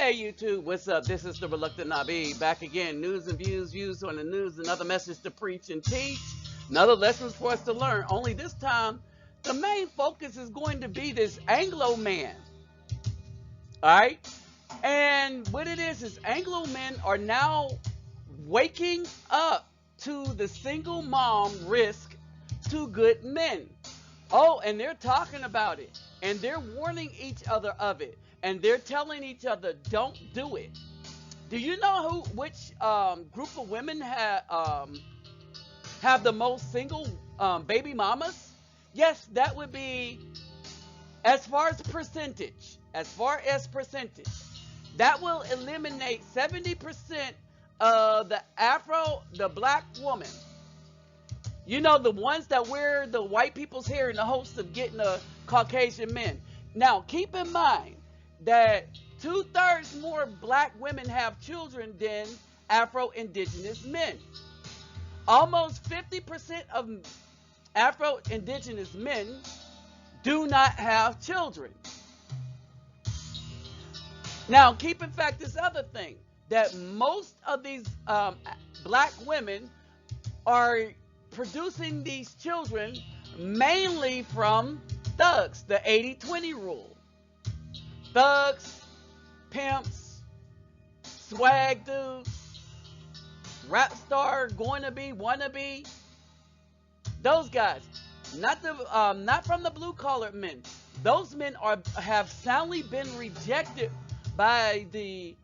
Hey YouTube, what's up? This is the Reluctant Nabi back again. News and views on the news, another message to preach and teach, another lessons for us to learn. Only this time, the main focus is going to be this Anglo man. Alright? And what it is Anglo men are now waking up to the single mom risk to good men. Oh, and they're talking about it. And they're warning each other of it. And they're telling each other, don't do it. Do you know which group of women have the most single baby mamas? Yes, that would be, as far as percentage, that will eliminate 70% of the black woman. You know, the ones that wear the white people's hair in the hopes of getting the Caucasian men. Now, keep in mind that 2/3 more black women have children than Afro-Indigenous men. Almost 50% of Afro-Indigenous men do not have children. Now, keep in fact this other thing, that most of these black women are producing these children mainly from thugs, the 80-20 rule. Thugs, pimps, swag dudes, rap star, wannabe, those guys. Not from the blue collar men. Those men have soundly been rejected by the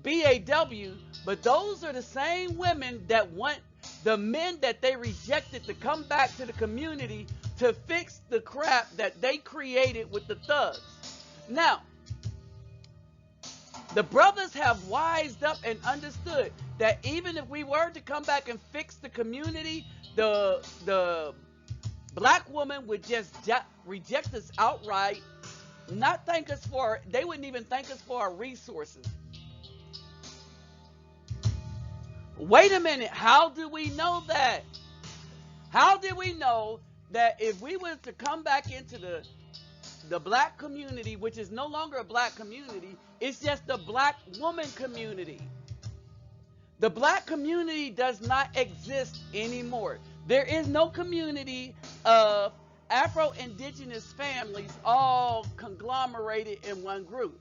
BAW, but those are the same women that want the men that they rejected to come back to the community to fix the crap that they created with the thugs. Now, the brothers have wised up and understood that even if we were to come back and fix the community, the black woman would just reject us outright, not thank us for, they wouldn't even thank us for our resources. Wait a minute, how do we know that? How did we know that if we were to come back into the black community, which is no longer a black community, it's just the black woman community. The black community does not exist anymore. There is no community of Afro-Indigenous families all conglomerated in one group.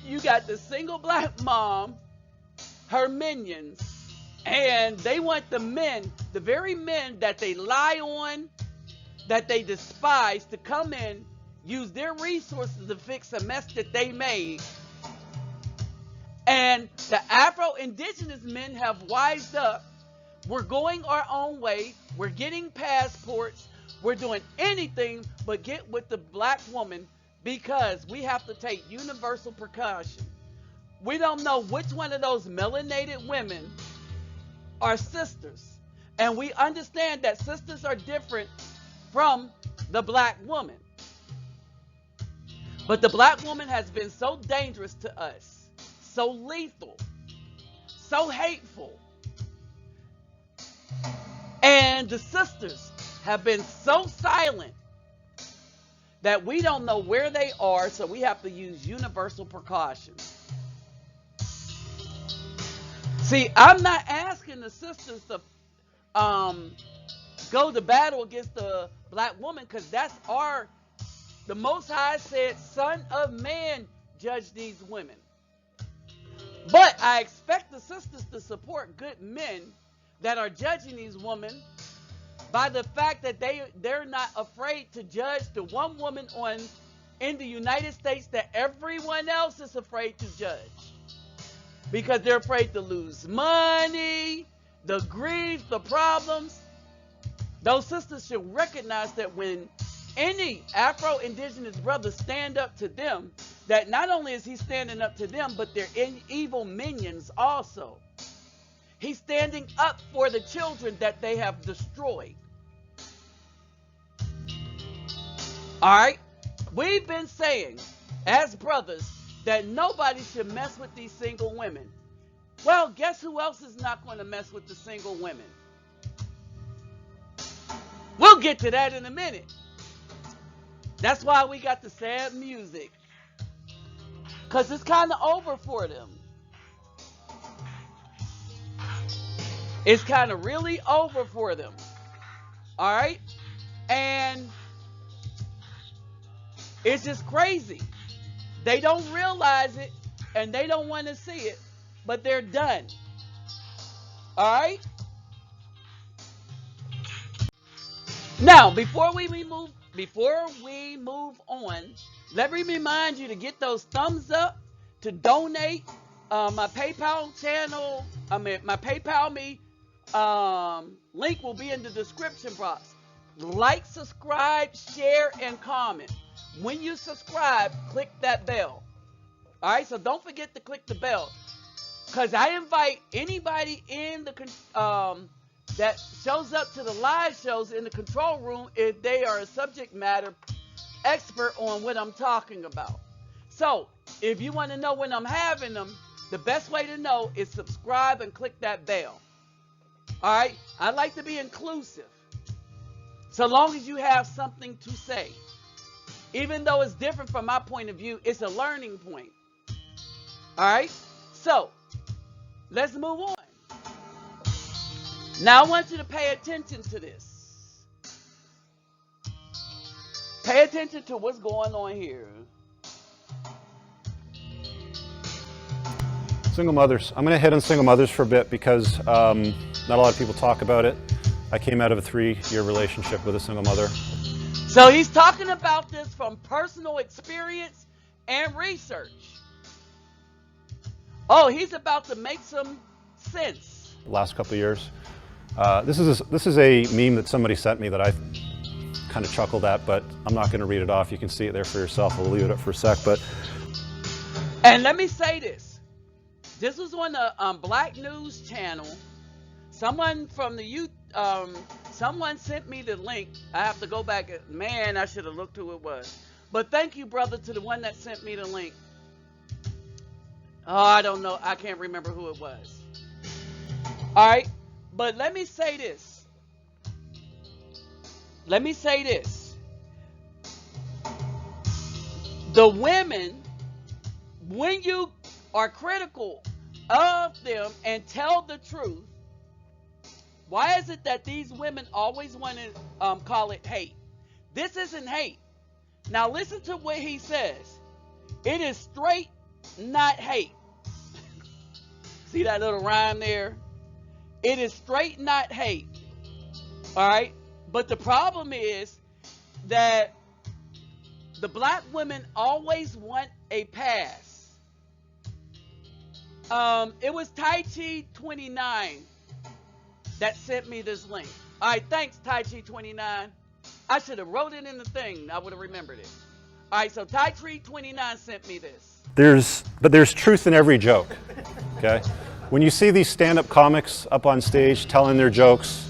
You got the single black mom, her minions, and they want the men, the very men that they lie on, that they despise, to come in, use their resources to fix a mess that they made. And the Afro-Indigenous men have wised up. We're going our own way. We're getting passports. We're doing anything but get with the black woman because we have to take universal precaution. We don't know which one of those melanated women are sisters. And we understand that sisters are different from the black woman. But the black woman has been so dangerous to us, so lethal, so hateful. And the sisters have been so silent that we don't know where they are, so we have to use universal precautions. See, I'm not asking the sisters to go to battle against the black woman, because that's the Most High said, Son of Man, judge these women. But I expect the sisters to support good men that are judging these women by the fact that they're not afraid to judge the one woman in the United States that everyone else is afraid to judge. Because they're afraid to lose money, the grief, the problems. Those sisters should recognize that when any Afro-Indigenous brother stand up to them, that not only is he standing up to them, but they're evil minions also. He's standing up for the children that they have destroyed. All right? We've been saying, as brothers, that nobody should mess with these single women. Well, guess who else is not going to mess with the single women? We'll get to that in a minute. That's why we got the sad music. Because it's kind of over for them. It's kind of really over for them. All right? And it's just crazy. They don't realize it and they don't want to see it, but they're done. All right? Now, before we move on, let me remind you to get those thumbs up, to donate. My PayPal channel, my PayPal me link will be in the description box. Like, subscribe, share, and comment. When you subscribe, click that bell. All right, so don't forget to click the bell, because I invite anybody in the that shows up to the live shows in the control room if they are a subject matter expert on what I'm talking about. So if you want to know when I'm having them, the best way to know is subscribe and click that bell. All right, I like to be inclusive, so long as you have something to say. Even though it's different from my point of view, it's a learning point. All right, so let's move on. Now I want you to pay attention to this. Pay attention to what's going on here. Single mothers. I'm going to hit on single mothers for a bit because not a lot of people talk about it. I came out of a 3-year relationship with a single mother. So he's talking about this from personal experience and research. Oh, he's about to make some sense. The last couple of years. This is a meme that somebody sent me that I kind of chuckled at, but I'm not going to read it off. You can see it there for yourself. I'll leave it up for a sec. And let me say this. This was on the Black News channel. Someone from the someone sent me the link. I have to go back. Man, I should have looked who it was. But thank you, brother, to the one that sent me the link. Oh, I don't know. I can't remember who it was. All right. But let me say this. Let me say this. The women, when you are critical of them and tell the truth, why is it that these women always want to call it hate? This isn't hate. Now listen to what he says. It is straight, not hate. See that little rhyme there? It is straight, not hate. All right? But the problem is that the black women always want a pass. It was Tai Chi 29 that sent me this link. All right, thanks, Tai Chi 29. I should have wrote it in the thing. I would have remembered it. All right, so Tai Chi 29 sent me this. But there's truth in every joke, okay? When you see these stand-up comics up on stage telling their jokes,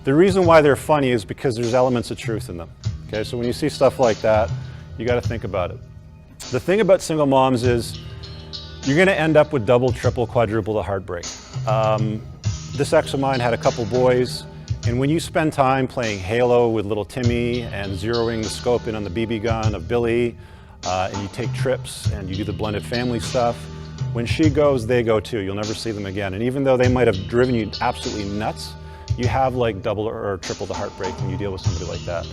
the reason why they're funny is because there's elements of truth in them, okay? So when you see stuff like that, you got to think about it. The thing about single moms is you're going to end up with double, triple, quadruple the heartbreak. This ex of mine had a couple boys, and when you spend time playing Halo with little Timmy and zeroing the scope in on the BB gun of Billy, and you take trips and you do the blended family stuff, when she goes, they go too. You'll never see them again. And even though they might have driven you absolutely nuts, you have like double or triple the heartbreak when you deal with somebody like that.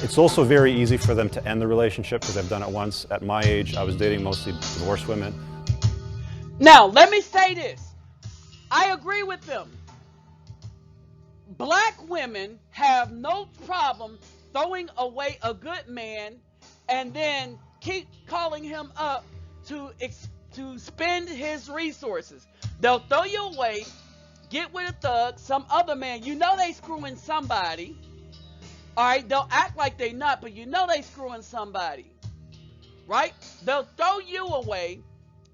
It's also very easy for them to end the relationship because I've done it once. At my age, I was dating mostly divorced women. Now, let me say this. I agree with them. Black women have no problem throwing away a good man and then keep calling him up to spend his resources. They'll throw you away, get with a thug, some other man. You know they screwing somebody. All right, they'll act like they not, but you know they screwing somebody. Right? They'll throw you away,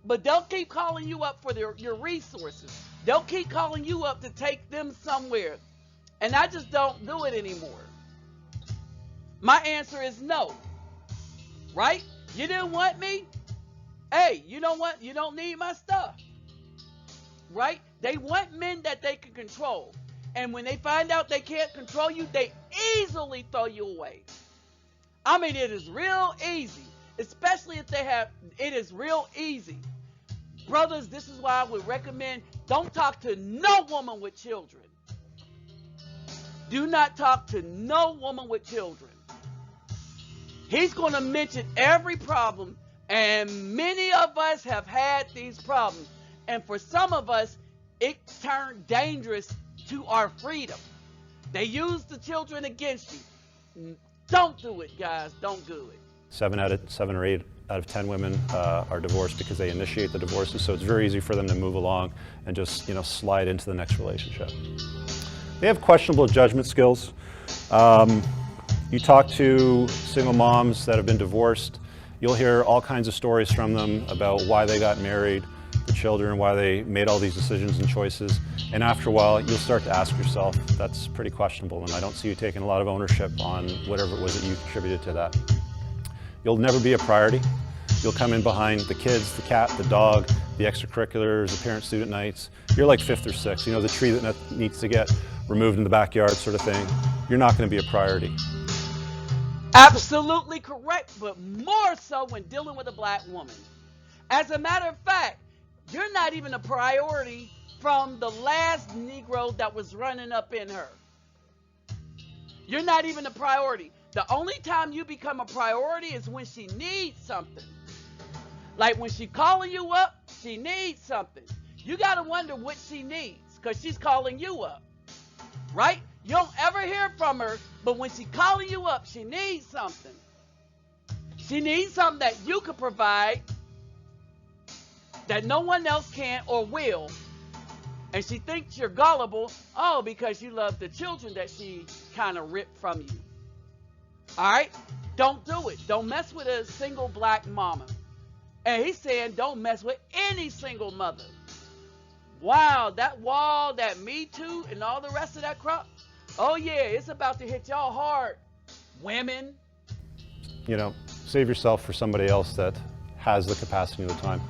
but they'll keep calling you up for your resources. They'll keep calling you up to take them somewhere. And I just don't do it anymore. My answer is no. Right? You didn't want me? Hey, you know what? You don't need my stuff. Right? They want men that they can control. And when they find out they can't control you, they easily throw you away. I mean, it is real easy. especially if they have, it is real easy. Brothers, this is why I would recommend, don't talk to no woman with children. Do not talk to no woman with children. He's going to mention every problem, and many of us have had these problems. And for some of us, it turned dangerous to our freedom. They use the children against you. Don't do it, guys. Don't do it. 7 or 8 out of 10 women are divorced because they initiate the divorces, so it's very easy for them to move along and just slide into the next relationship. They have questionable judgment skills. You talk to single moms that have been divorced, you'll hear all kinds of stories from them about why they got married, the children, why they made all these decisions and choices. And after a while, you'll start to ask yourself, that's pretty questionable, and I don't see you taking a lot of ownership on whatever it was that you contributed to that. You'll never be a priority. You'll come in behind the kids, the cat, the dog, the extracurriculars, the parent-student nights. You're like 5th or 6th, the tree that needs to get removed in the backyard sort of thing. You're not going to be a priority. Absolutely correct, but more so when dealing with a black woman. As a matter of fact, you're not even a priority from the last Negro that was running up in her. You're not even a priority. The only time you become a priority is when she needs something. Like when she's calling you up, she needs something. You got to wonder what she needs because she's calling you up, right? You don't ever hear from her, but when she's calling you up, she needs something. She needs something that you could provide that no one else can or will. And she thinks you're gullible, because you love the children that she kind of ripped from you. All right? Don't do it. Don't mess with a single black mama. And he's saying don't mess with any single mother. Wow, that wall, that Me Too, and all the rest of that crap. Oh, yeah, it's about to hit y'all hard, women. Save yourself for somebody else that has the capacity and the time.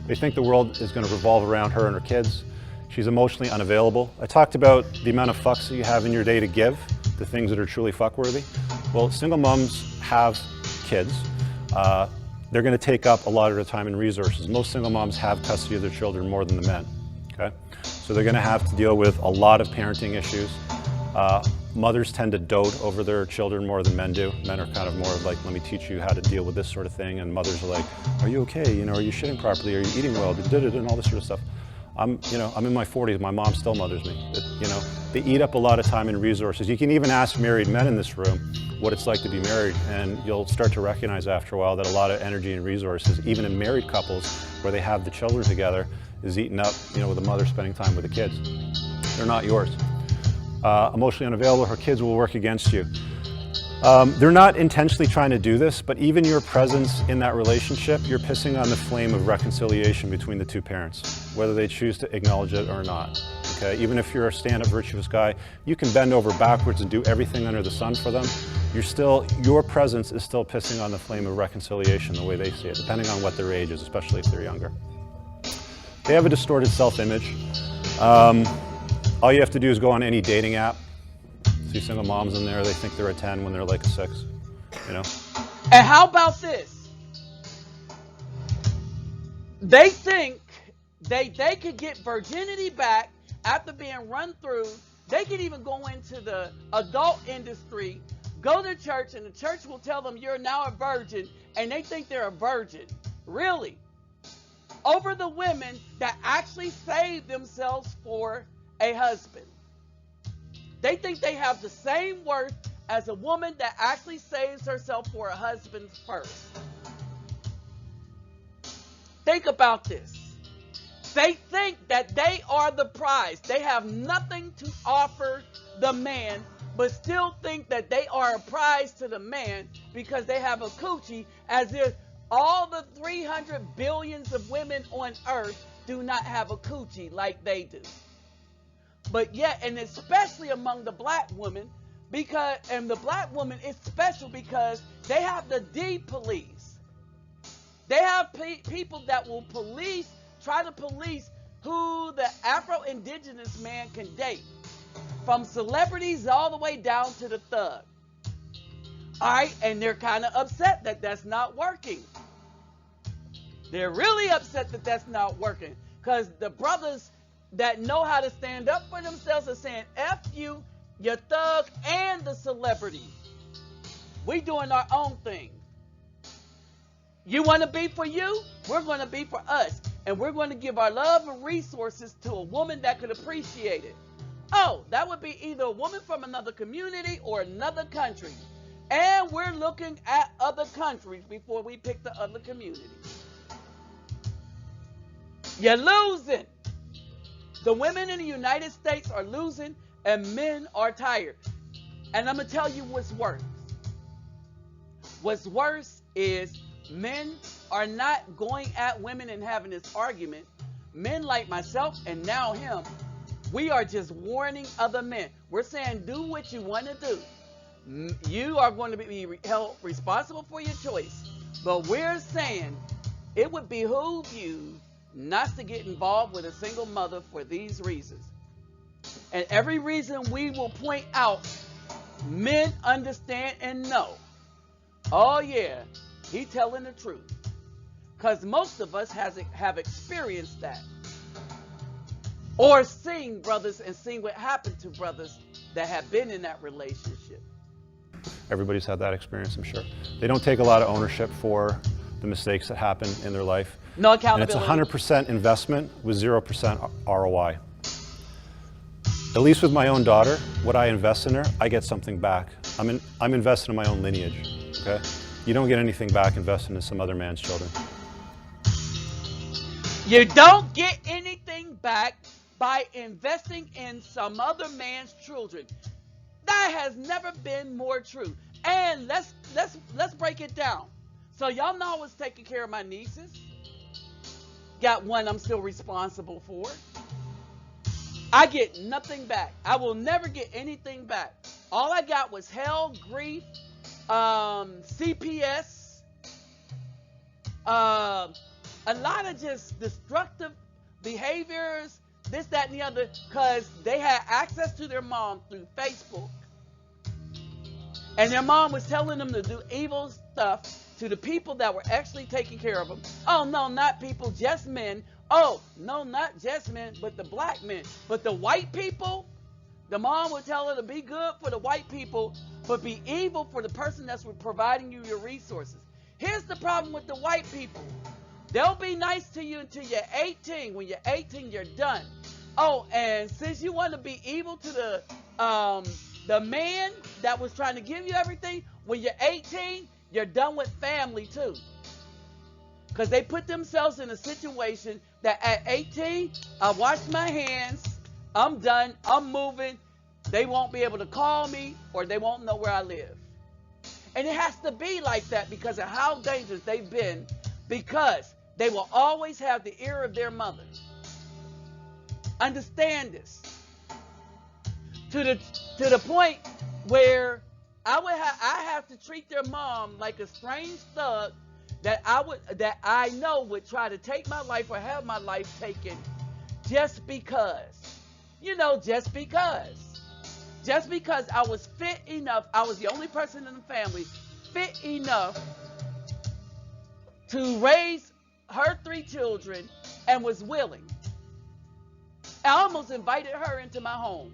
They think the world is going to revolve around her and her kids. She's emotionally unavailable. I talked about the amount of fucks that you have in your day to give, the things that are truly fuckworthy. Well, single moms have kids. They're going to take up a lot of their time and resources. Most single moms have custody of their children more than the men. Okay? So they're going to have to deal with a lot of parenting issues. Mothers tend to dote over their children more than men do. Men are kind of more of like, let me teach you how to deal with this sort of thing. And mothers are like, are you okay? Are you shitting properly? Are you eating well? And all this sort of stuff. I'm in my 40s. My mom still mothers me. They eat up a lot of time and resources. You can even ask married men in this room what it's like to be married, and you'll start to recognize after a while that a lot of energy and resources, even in married couples where they have the children together, is eaten up, with the mother spending time with the kids. They're not yours. Emotionally unavailable, her kids will work against you. They're not intentionally trying to do this, but even your presence in that relationship, you're pissing on the flame of reconciliation between the two parents, whether they choose to acknowledge it or not. Okay? Even if you're a stand-up virtuous guy, you can bend over backwards and do everything under the sun for them. Your presence is still pissing on the flame of reconciliation the way they see it, depending on what their age is, especially if they're younger. They have a distorted self-image. All you have to do is go on any dating app. See single moms in there, they think they're a 10 when they're like a 6, And how about this? They think they could get virginity back after being run through. They could even go into the adult industry, go to church, and the church will tell them you're now a virgin, and they think they're a virgin. Really? Over the women that actually saved themselves for a husband. They think they have the same worth as a woman that actually saves herself for a husband first. Think about this. They think that they are the prize. They have nothing to offer the man, but still think that they are a prize to the man because they have a coochie, as if all the 300 billions of women on earth do not have a coochie like they do. But yet, and especially among the black women, and the black woman is special because they have the D-police. They have people that will try to police who the Afro-Indigenous man can date, from celebrities all the way down to the thug. All right, and they're kind of upset that that's not working. They're really upset that that's not working, because the brothers that know how to stand up for themselves are saying, F you, your thug, and the celebrity. We doing our own thing. You want to be for you? We're going to be for us. And we're going to give our love and resources to a woman that could appreciate it. Oh, that would be either a woman from another community or another country. And we're looking at other countries before we pick the other community. You're losing. The women in the United States are losing and men are tired. And I'm going to tell you what's worse. What's worse is men are not going at women and having this argument. Men like myself and now him, we are just warning other men. We're saying do what you want to do. You are going to be held responsible for your choice. But we're saying it would behoove you not to get involved with a single mother for these reasons. And every reason we will point out, men understand and know. Oh yeah, he telling the truth. Because most of us have experienced that. Or seen brothers and seen what happened to brothers that have been in that relationship. Everybody's had that experience, I'm sure. They don't take a lot of ownership for the mistakes that happen in their life. No accountability. And it's 100% investment with 0% ROI. At least with my own daughter, what I invest in her, I get something back. I'm invested in my own lineage, okay? You don't get anything back investing in some other man's children. You don't get anything back by investing in some other man's children. That has never been more true. And let's break it down. So y'all know I was taking care of my nieces. Got one I'm still responsible for. I get nothing back. I will never get anything back. All I got was hell, grief, CPS, a lot of just destructive behaviors, this, that, and the other, because they had access to their mom through Facebook. And their mom was telling them to do evil stuff to the people that were actually taking care of them. Oh, no, not people, just men. Oh, no, not just men, but the black men. But the white people, the mom would tell her to be good for the white people, but be evil for the person that's providing you your resources. Here's the problem with the white people. They'll be nice to you until you're 18. When you're 18, you're done. Oh, and since you want to be evil to the man that was trying to give you everything, when you're 18, you're done with family too. Because they put themselves in a situation that at 18, I wash my hands, I'm done, I'm moving. They won't be able to call me or they won't know where I live. And it has to be like that because of how dangerous they've been, because they will always have the ear of their mother. Understand this. To the point where I have to treat their mom like a strange thug that I know would try to take my life or have my life taken just because. Just because I was fit enough, I was the only person in the family fit enough to raise her 3 children and was willing. I almost invited her into my home.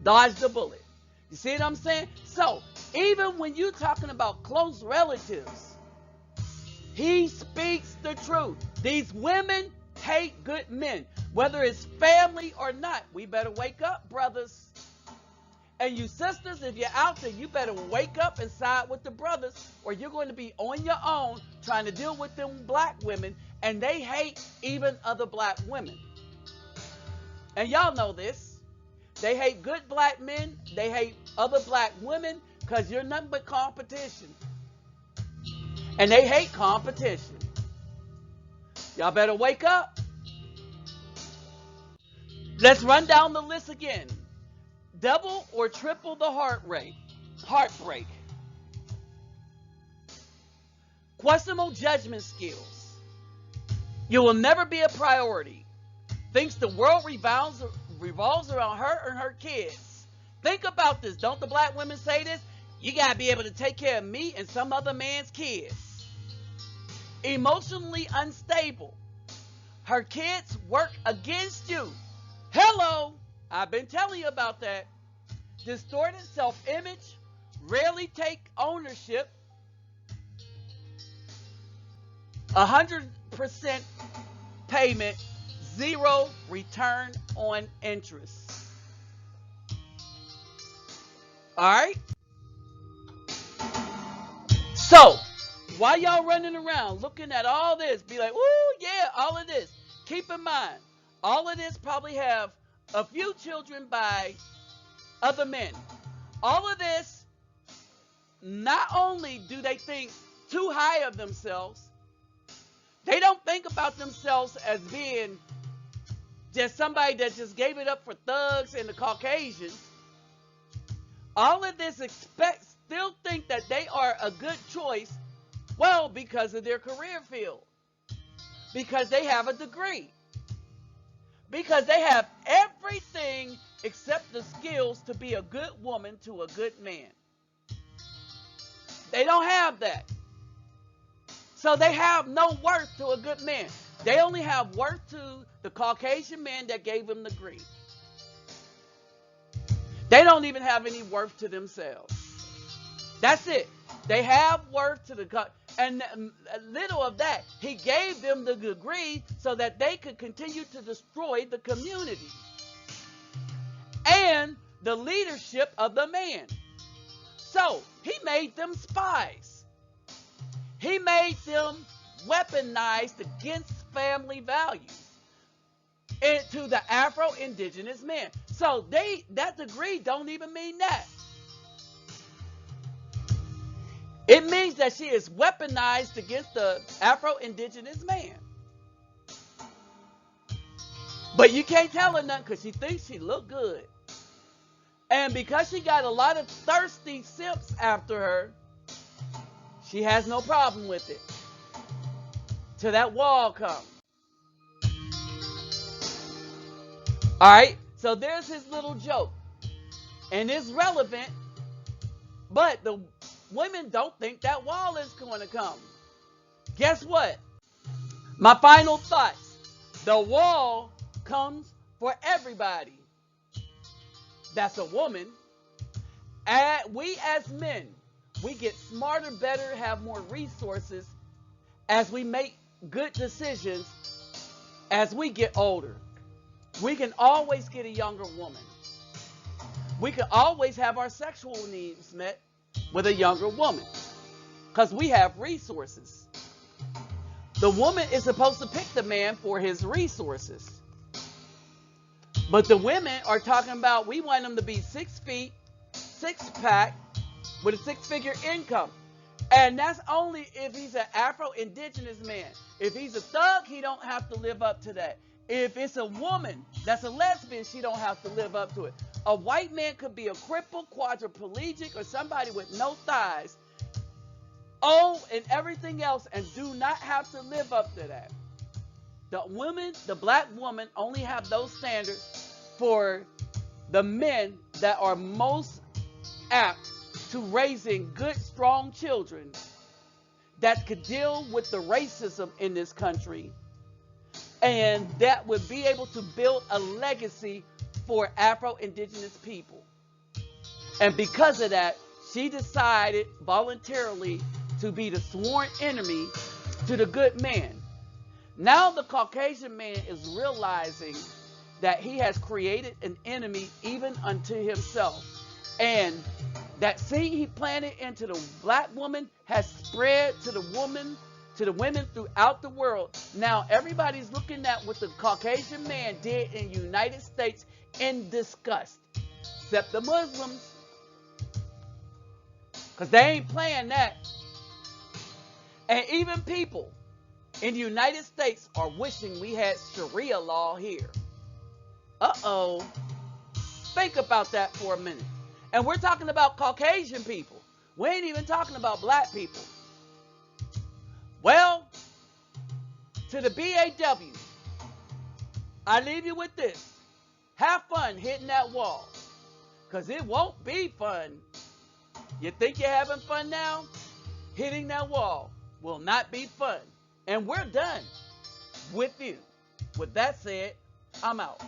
Dodged the bullet. You see what I'm saying? So, even when you're talking about close relatives, he speaks the truth. These women hate good men, whether it's family or not. We better wake up, brothers. And you sisters, if you're out there, you better wake up and side with the brothers, or you're going to be on your own trying to deal with them black women, and they hate even other black women. And y'all know this. They hate good black men. They hate other black women because you're nothing but competition. And they hate competition. Y'all better wake up. Let's run down the list again. Double or triple the heartbreak. Questionable judgment skills. You will never be a priority. Thinks the world revolves around her and her kids. Think about this. Don't the black women say this? You got to be able to take care of me and some other man's kids. emotionally unstable. Her kids work against you. Hello, I've been telling you about that. Distorted self-image, rarely take ownership, 100% payment, zero return on interest. All right? So, while y'all running around looking at all this, be like, ooh, yeah, all of this. Keep in mind, all of this probably have a few children by other men. All of this, not only do they think too high of themselves, they don't think about themselves as being just somebody that just gave it up for thugs and the Caucasians. All of this still think that they are a good choice, well, because of their career field, because they have a degree, because they have everything except the skills to be a good woman to a good man. They don't have that. So they have no worth to a good man. They only have worth to the Caucasian man that gave them the degree. They don't even have any worth to themselves. That's it. They have worth to and little of that. He gave them the degree so that they could continue to destroy the community and the leadership of the man. So he made them spies. He made them weaponized against family values into the Afro-Indigenous man. So that degree don't even mean that. It means that she is weaponized against the Afro-Indigenous man. But you can't tell her nothing because she thinks she look good. And because she got a lot of thirsty simps after her, she has no problem with it. Till that wall comes. Alright, so there's his little joke. And it's relevant, but the women don't think that wall is going to come. Guess what? My final thoughts. The wall comes for everybody. That's a woman. And we as men, we get smarter, better, have more resources as we make good decisions as we get older. We can always get a younger woman. We can always have our sexual needs met with a younger woman because we have resources. The woman is supposed to pick the man for his resources. But the women are talking about we want him to be 6 feet, 6-pack, with a 6-figure income. And that's only if he's an Afro-Indigenous man. If he's a thug, he don't have to live up to that. If it's a woman that's a lesbian, she don't have to live up to it. A white man could be a cripple, quadriplegic, or somebody with no thighs, old and everything else, and do not have to live up to that. The women, the black woman, only have those standards for the men that are most apt to raising good, strong children that could deal with the racism in this country and that would be able to build a legacy for Afro-Indigenous people. And because of that, she decided voluntarily to be the sworn enemy to the good man. Now the Caucasian man is realizing that he has created an enemy even unto himself. And that seed he planted into the black woman has spread to the women throughout the world. Now everybody's looking at what the Caucasian man did in the United States in disgust, except the Muslims, because they ain't playing that. And even people in the United States are wishing we had Sharia law here. Uh-oh. Think about that for a minute. And we're talking about Caucasian people. We ain't even talking about black people. Well, to the BAW, I leave you with this. Have fun hitting that wall, because it won't be fun. You think you're having fun now? Hitting that wall will not be fun. And we're done with you. With that said, I'm out.